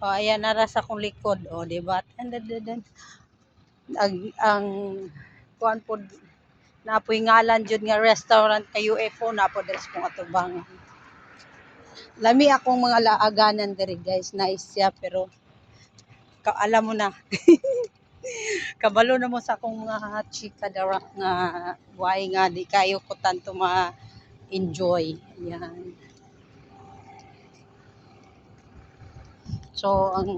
O, ayan, nara sa kong likod. O, diba? Ang kuan po, napoy ngalan jud nga restaurant kay UFO na po deres kong atubang. Lami akong mga laaganan diri guys, nice siya pero alam mo na. Kabalo na mo sa akong mga chika dara nga why nga di kayo ko tanto ma-enjoy. Yan. So ang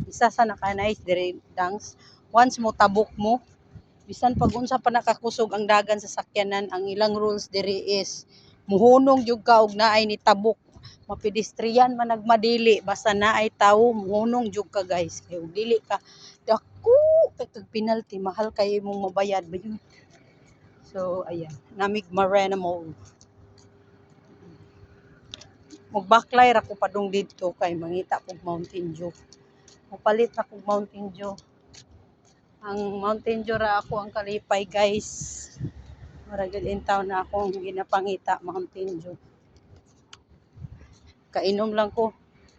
isa sa naka-nice diri dangs, once mo tabok mo, bisan pag unsa pa nakakusog ang dagan sa sakyanan, ang ilang rules diri is muhunong jud ka og naay ni tabok. Mapedestrian man nagmadili basta naay tawo muhunong jud ka guys. Kay ug dili ka dako kay penalty mahal kay imong mabayad ba yun. So ayan, namig Marina Mall. Magbaklay ra ko padung dito kay mangita kog Mountain Dew. Mupalit na kog Mountain Dew. Ang Mountain Dew ra ako ang kalipay guys. Maragil intaw na akong ginapangita Mountain Dew. Kainom lang ko.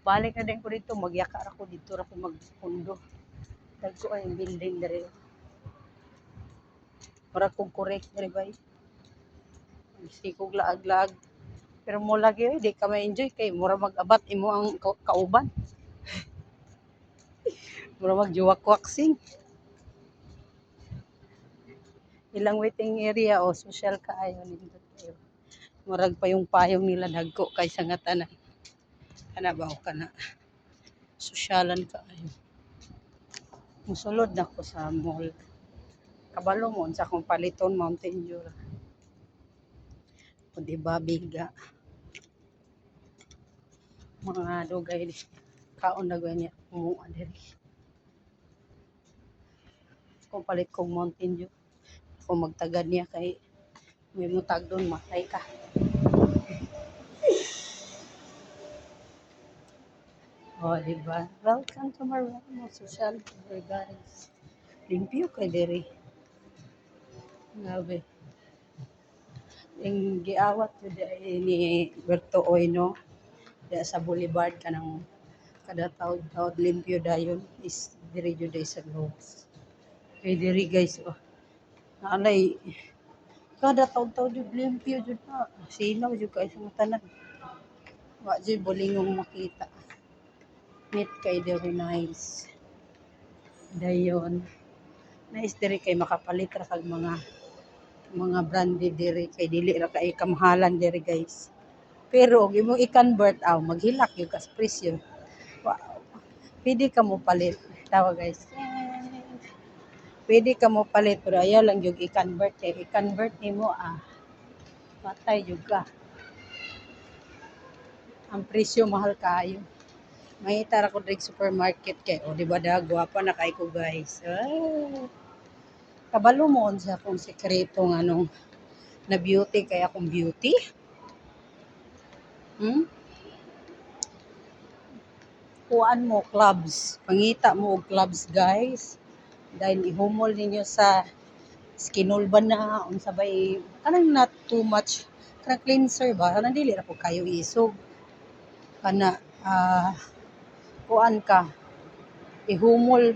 Balik na din ko dito, magyaka ra ko dito ra ko magpundo. Dagko ay building diri. Para kong correct diri bay. Gusto kog laag-laag. Pero mo lagi di ka ma-enjoy kay mura mag-abat imo ang kauban. Mura magjuwak-waksing. Ilang waiting area o social kaayo nindot kayo. Murag pa yung payong nila dagko kaysa nga tanan. Kana ba o kana? Sosyalan kaayo. Musulod na ko sa mall. Kabalo mo sa akong paliton Mountain Dew. O diba biga. Mga dugay kaon na ganyan kumuha diri. Kung palit kong Mountain Dew. Kung magtagad niya kay may mutag doon matay ka. Oh, diba? Welcome to Marino Social guys. Limpyo kay diri. Grabe. Yung giawat jud ni Berto Oino diya sa Boulevard kanang kada taud-taud limpyo dayon is diri jud sa Globes. Kay diri guys oh. Naalay kada taud-taud jud limpyo jud na. Sinaw jud kay sa tanan. Wa jud bolingong makita. Meet kay diri nice. Dayon. Nice diri kay makapalit ra kag mga branded diri kay dili ra kay kamahalan diri guys. Pero og imong i-convert maghilak yung kas presyo. Wow. Pwede ka mo palit. Tawa guys. Pwede ka mo palit pero ayaw lang yung i-convert kay i-convert nimo patay jud ka. Ang presyo mahal kayo. May tara ko diri supermarket kay o di ba gwapa na kay ko guys. Kabalo mo sa akong sekreto nga nung na beauty kay akong beauty. Kuan mo clubs. Pangita mo og clubs guys. Dahil ihumol ninyo sa skinulban na unsa bay kanang not too much kanang cleanser ba kanang dili ra ko kayo isog kana kuan ka ihumol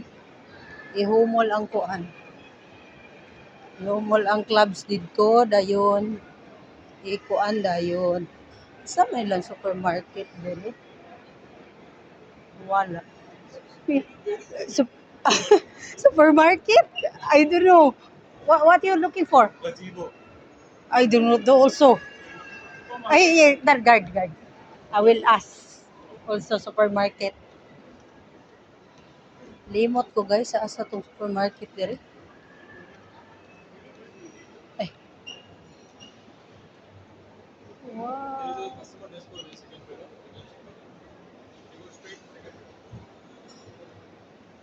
ang kuan ihumol ang clubs didto dayon ikuan dayon sa may lang supermarket dili wala supermarket I don't know what you're looking for. I don't know also. Ay, guard. I will ask. Also, supermarket. Limot ko guys, sa asa tong supermarket diri. Ay. Wow.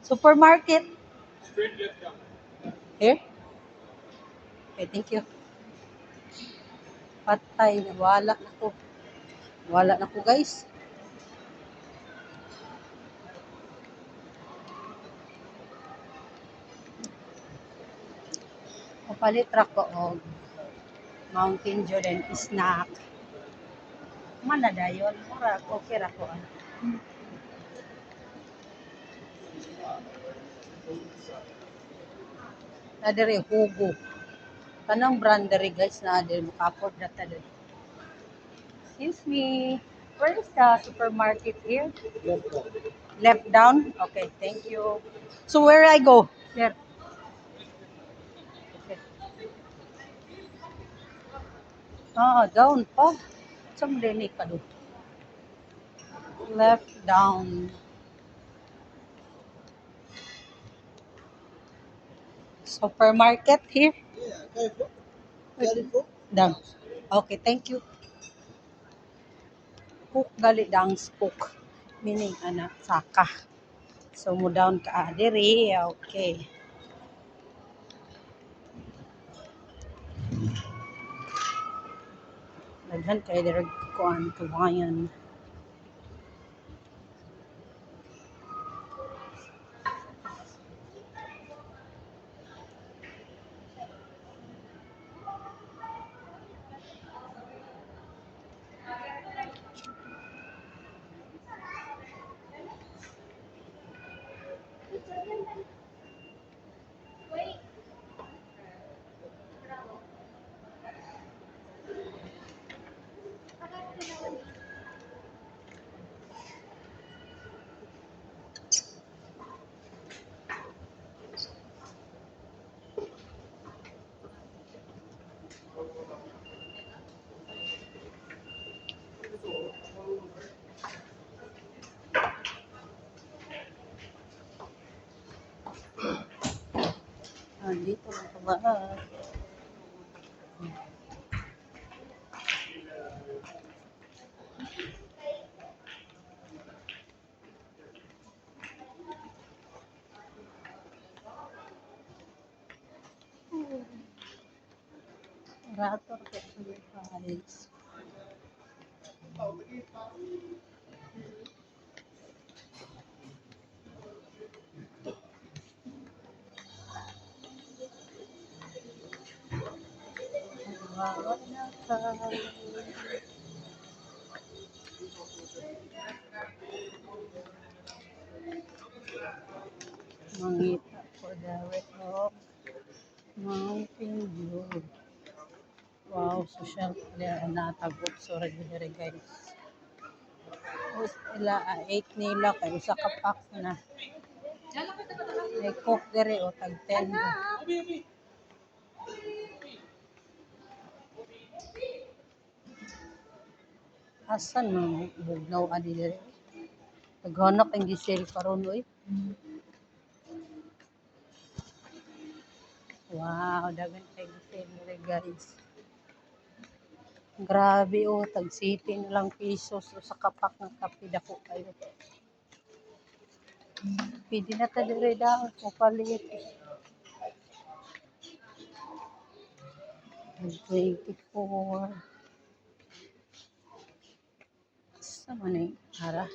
Supermarket. Here? Okay, thank you. Patay, wala na ko guys. Kapalit ra ko og Mountain Dew and snack. Mana dayon, mura okay ra ko. Na diri Hugo. Kanang brand diri guys na diri makapod na ta diri. Excuse me. Where is the supermarket here? Left down? Okay, thank you. So where I go? There. Okay. Down pa. Saan din ka do? Left down. Supermarket here? Down. Okay, thank you. Cook gali dang spook. Meaning ana saka. So mo down ka diri. Okay. Daghan kay diri kuan kawayan. Dito lang ka ba? Rator ka guys. Wawa na ka. Mangita for the way of Mountain View. Wow, social player na tagot so regular guys. Us ila 8 nila kay usa ka pack na. May cook dere o tag 10. Asan man bugnaw ani dere? Naghanap ang gisel karon oy. Wow, dagan kay gisel dere guys. Grabe oh, tag city na lang pesos sa kapak ng kape dako kayo. Pwede na ta dire daw palit. 24. Sa man ni ara.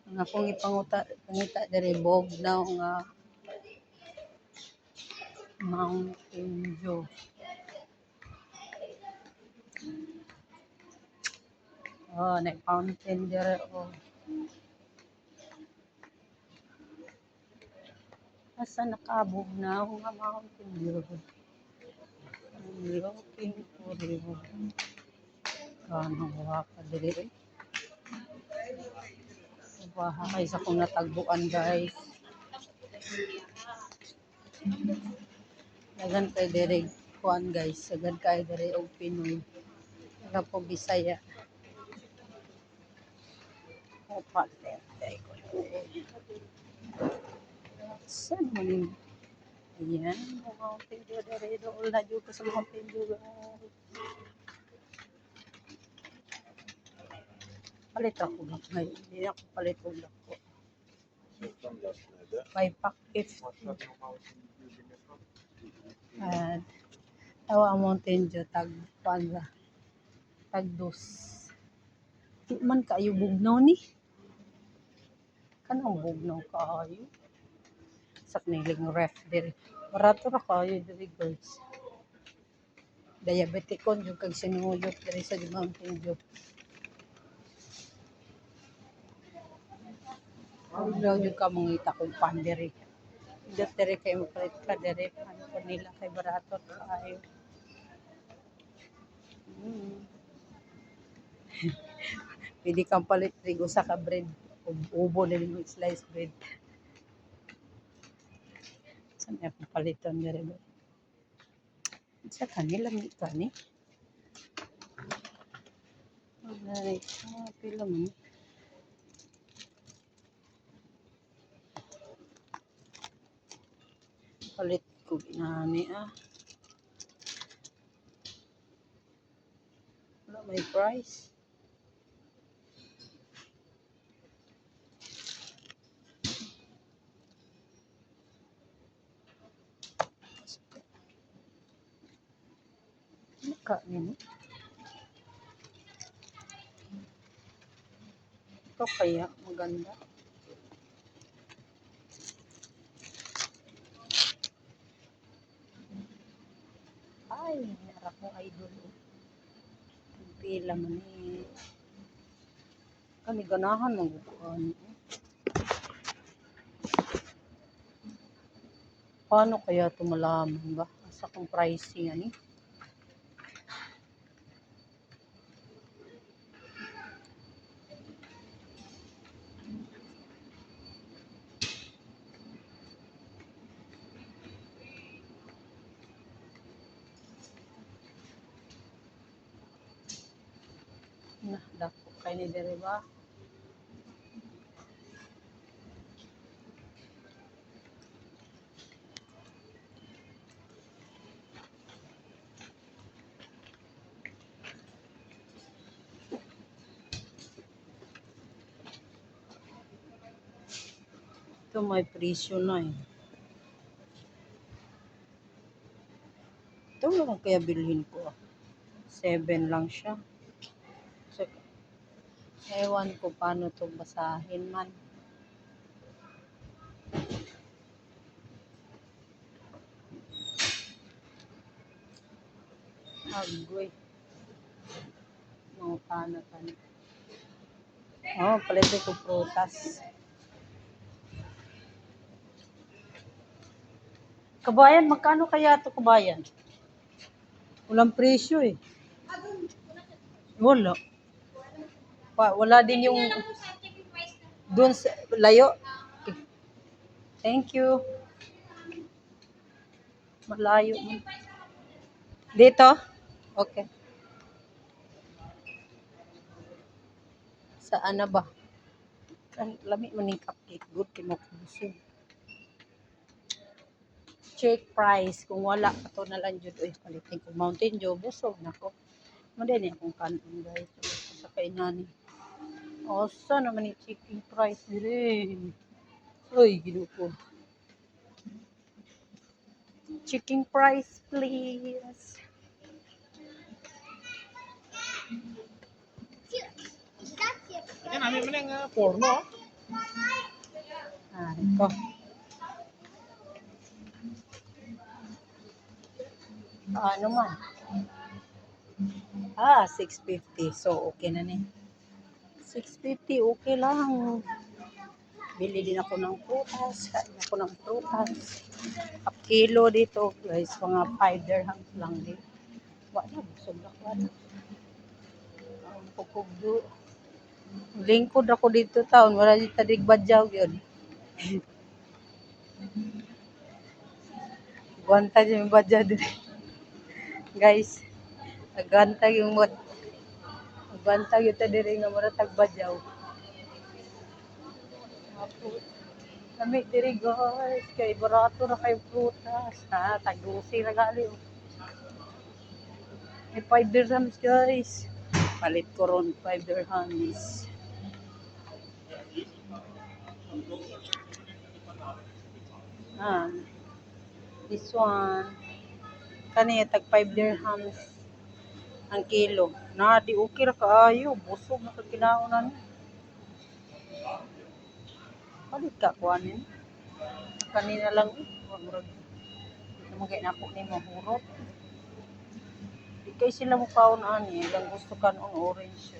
Ang akong pangita dire bugnaw nga Mountain View. Oh, na fountain dire oh. Asa nakabog na ako nga Mountain View. I'm looking for you. Kanang waka diri eh. Baha kay sa kong natagbuan guys. Dagan kay diri kuan guys. Dagan kay diri og Pinoy. Wala po Bisaya. Palit kay ko. Saan mo ni? Ayan, Mountain View diri doon na jud ko sa Mountain View guys. Palit ako lang ngayon. Hindi ako palit ko lang ko. 5 pack 50. At tawa ang Mountain View tag panda. Tag dos. Di man kayo bugnaw ni. Kanang bugnaw kaayo. Sak niling ref diri. Barato ra kayo diri guys. Diabetikon yung kag sinuyot diri sa Mountain View. Daw jud ka mangita kung pandiri. Dere kay mapalit ka dere ano pa nila kay barato kaayo. Mm. Pwede kang palit rig usa ka bread. Ubo na mo slice bread. Saan ako paliton dere ba? Sa kanila mi kani. Alright, pila man. Palit ko ginani Wala may price. Ka nimo. Ito kaya maganda. Ay, narap mo idol. Pila man kami ganahan ng bukuan. Paano kaya ito malaman ba? Asa kong pricing ani? Nah, dako kay ni dere ba? Ito may presyo na eh. Ito lang kaya bilhin ko. 7 lang siya. So, ewan ko paano to basahin man. Agoy. Mga paano. Oh, palit ko prutas. Kabayan, magkano kaya ito kabayan? Walang presyo eh. Wala. Wala din yung doon sa layo. Okay. Thank you. Malayo. Dito? Okay. Saan na ba? Lami man yung cupcake. Good kay mo kubusin. Check price. Kung wala, ito na lang dyan. Uy, palitin ko. Mountain Dew. Busog na ko. Madali akong kanon guys. Sa kainani. Osa naman yung chicken price dire. Uy, ginuko. Chicken price please. Yan, namin mo ng porno. Ito. Ano man? 650. So, okay na ni. 650, okay lang. Bili din ako ng prutas. Kain ako ng prutas. Up kilo dito, guys. Mga 5 dirhams lang din. Wala, busog na ko. Ang pupugdo. Lingkod ako dito taon. Wala dito tadig badyaw yun. Gwanta yung badyaw din. Guys, agantag yung bantag ito diri nga maratag badyaw. Kami diri guys, kay barato na kay prutas. Tag-12 na gali. May 5 dirhams guys. Palit ko ron 5 dirhams. This one. Kani tag 5 dirhams ang kilo. Di okay ra kaayo. Busog na kaginaonan. Palit ka kuanin. Kanina lang murag namagay na ako ni mahurot. Di kay sila mo kaon ani, lang gusto kanon orange.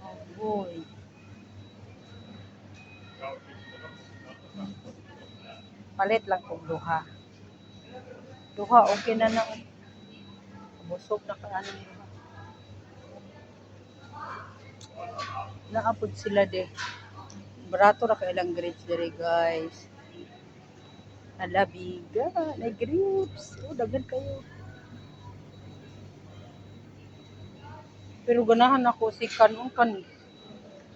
Oh boy. Palit lang kong duha. Duha, okay na na. Busog na ka anong duha. Naapod sila de. Barato na kailang grapes dere guys. Nalabiga, na grapes. Oh, daghan kayo. Pero ganahan ako si kanon kan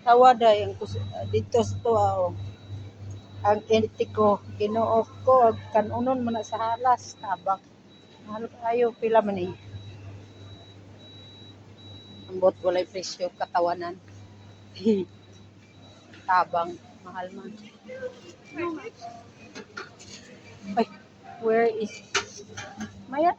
tawada yung dito sa to oh. Ang entiko Ginoo ko kanunon man na sa halas tabak. Mahal kayo pila man eh. Ambot walay presyo katawanan. Tabang mahal man. Ay, where is Maya?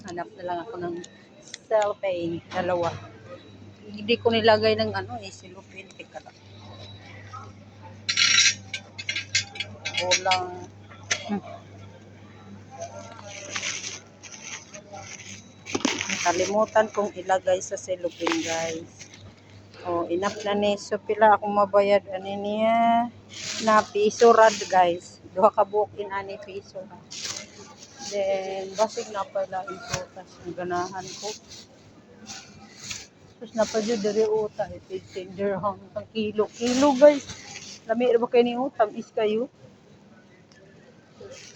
Hanap na lang ako ng cellphone, dalawa. Hindi ko nilagay ng ano eh, silupin. Teka lang. Kulang. Nakalimutan kong ilagay sa cellophane guys. Oh, enough na ni. So, pila akong mabayad. Ano niya? Na piso rad guys. Duha ka buok in ani piso na. Then, basig na pala yung prutas. Ang ganahan ko. Tapos na pa dyan dari uta. 15 dirham. Ang kilo. Kilo guys. Lami ba kayo ni utam? Is kayo?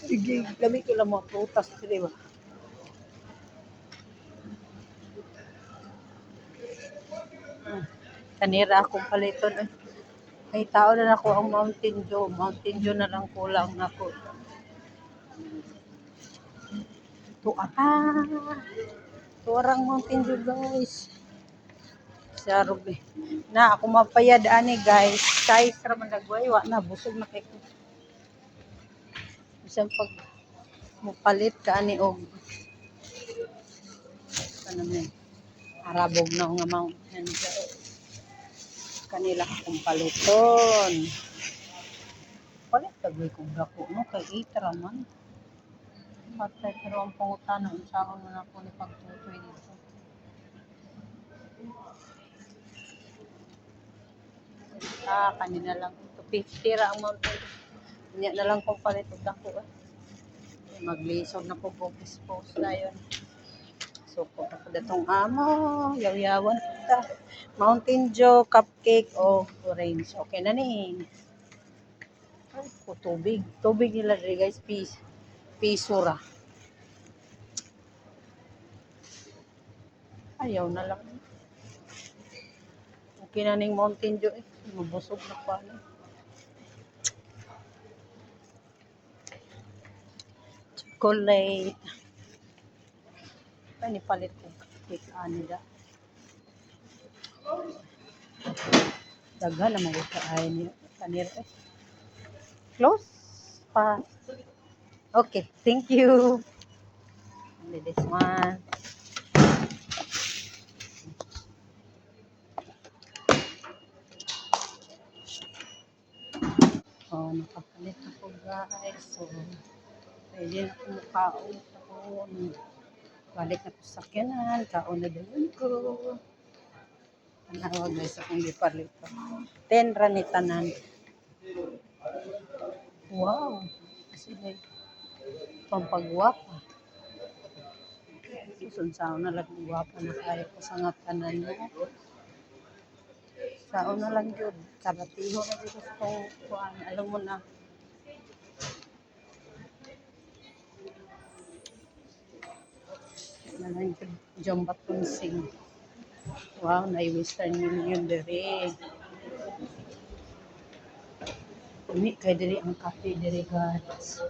Sige, lami ko lang mga prutas. Diba? Kanira akong paliton. Ay, tao na ako ang Mountain Dew. Mountain Dew na lang kulang na ko. Tuata. Tuarang Mountain Dew guys. Sarog eh. Na ako mapayad ani guys. Size raman nagway. Wa na. Busog na kay ko. Isang pag mupalit ka ani og ano man. Arabog na nga Mountain Dew. Kanila akong paliton. Palit tagway kong dako no kay itra man. Patay pero ang pangutana unsaon man ako ni pagtutoy dito. Kanina lang ito 50 ra ang mountain. Nya na lang kong palit og dako Maglisod na po kog dispose dayon. So kung ako datong amo, yaw-yawan ta. Mountain Dew, cupcake o orange. Okay na ni. Ay, ko tubig. Tubig nila diri guys, piso ra. Ayaw na lang. Okay na ning Mountain Dew eh. Mabusog na pa na. Chocolate. Ay, nipalit ko. Cake anida. Daghan na mga kaayon niya. Kanir eh. Close pa. Okay, thank you. Only this one. Oh, nakapalit ako guys. So, pwede na akong makaon. Balik na ko sa sakyanan. Kaon na din ko. Anawag guys akong gipalit. 10 ra ni tanan. Wow. Kasi like, pampagwapa. Susunsaon na lang gwapa na kayo ko sa nga tanan mo. Saon na lang yun. Karatiho na dito sa kuhaan. Alam mo na. Na lang yun. Jombat Punsing. Wow, na Western Union dere. Umi kay dere ang cafe dere guys.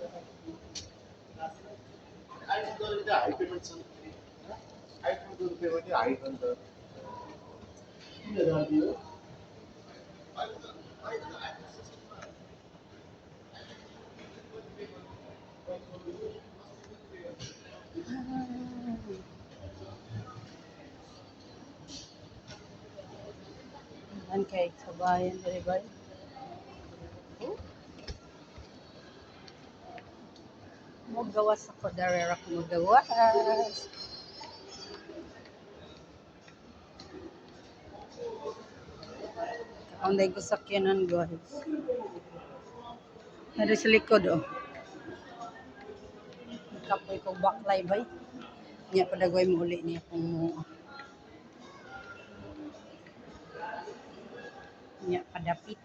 Yan kay kabayan dere ba? Magawas ako dere ra ko magawas. Ang dahil ko sakyanan, guys. Nari sa likod, oh. Kapoy ko baklay, bay. Niya padagway mo uli niya kung niya padapit.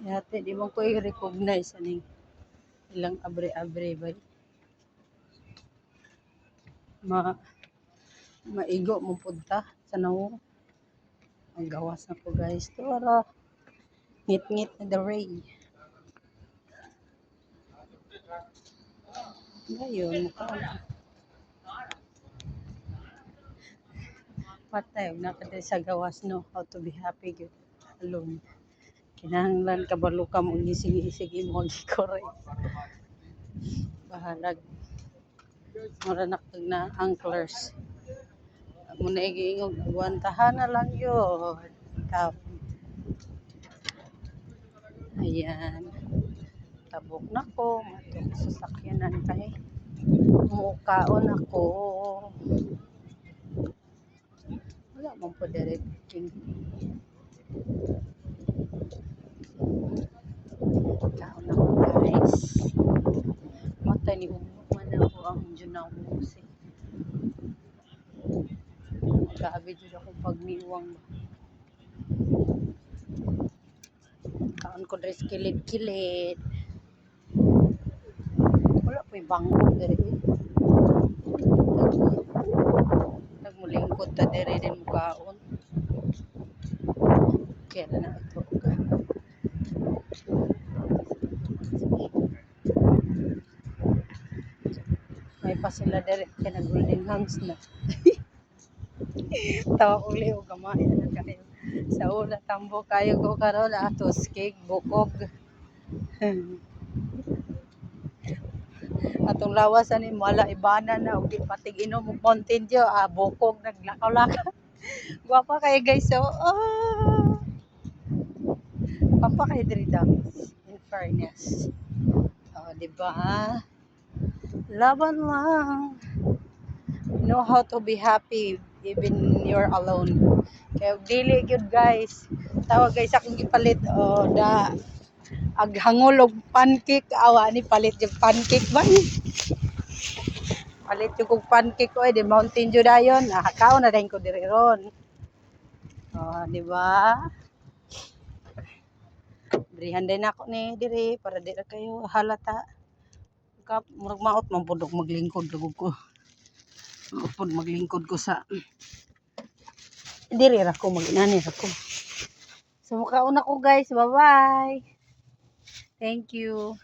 Yate, di mo ko i-recognize aning ilang abre-abre, bay. Maigo mo punta sa nawo. Ang gawas na ko, guys. Tara. Ngit-ngit na the ray. Ngayon, mukha patay. Nakatay sa gawas, no? How to be happy good alone. Kinahanglan kabalo ka mo gising-isig mo gikore. Bahalag. Mura na anklers. Muna igiingog, aguantahan na lang yun. Ayan. Tabok na ko. Matok sa sakyanan kay. Mukaon ako. Wala mong po directing. Kaon ako, guys. Matay ni umuman ako ang Junaw Music. Grabe dyan akong pagniwang. Kaon ko dres kilid-kilid. Wala po yung bangko dere. Nagmulingkod ta dere din mo kaon. Kaya na ito. May pa sila dere kaya nag-golden hands na. Tawa uli o gamay na kayo. Sa una tambo kayo ko karon atos cake bukog. Atong lawas ani wala ibana na ug di patig inom og Mountain Dew bukog naglakaw-lakaw. Guwapa kayo guys so. Papa kayo diri dance in fairness. Oh, di ba? Laban lang. Know how to be happy even you're alone. Kaya dili gyud guys. Tawag guys akong gipalit da aghangol og pancake awa ni palit yung pancake ba? Palit yung pancake ko di Mountain Dew dayon. Kaon na din ko diri ron. Oh, di ba? Brihan din ako ni diri para di kayo halata. Kap murag maot man pud maglingkod lugog ko. Upod maglingkod ko sa diri ra ko maginani ra ko. So makauna ko guys. Bye-bye. Thank you.